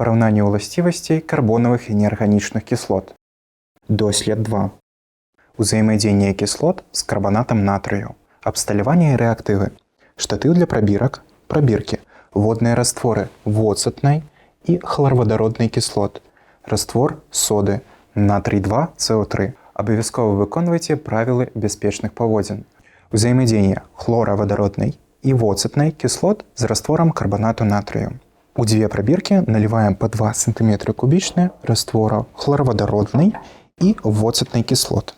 Параўнанне ўласцівасцей карбонавых і неарганічных кіслот. Дослед 2. Узаемадзеянне кіслот з карбанатам натрыю. Абсталяванне і рэактывы. Штатыў для прабірак, прабіркі, водныя растворы воцатнай і хларвадароднай кіслот, раствор соды, натрый-2 СО3. Абавязкова выконвайце правілы бяспечных паводзін. Узаемадзеянне хлоравадароднай і воцатнай кіслот з растворам карбанату натрыю. У дзве прабіркі наліваем па 2 см кубічныя раствора хлоравадароднай і воцатнай кіслот.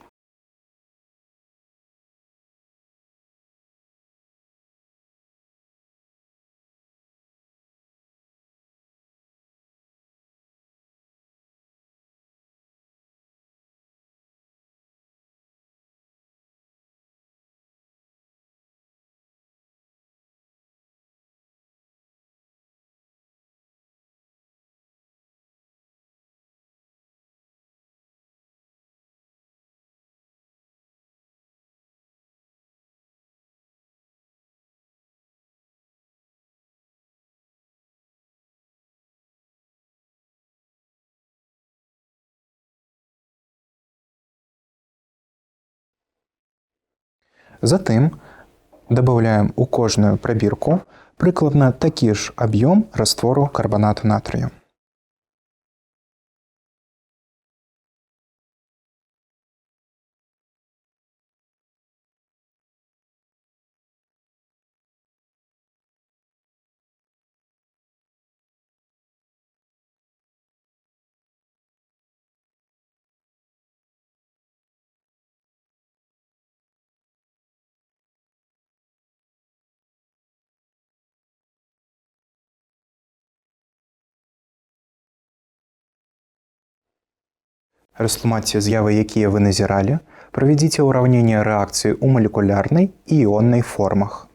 Затым дабаўляем у кожную прабірку прыкладна такі ж аб'ём раствору карбанату натрыю. Растлумачце з'явы, якія вы назіралі, правядзіце ўраўненне рэакцыі ў малекулярнай і іоннай формах.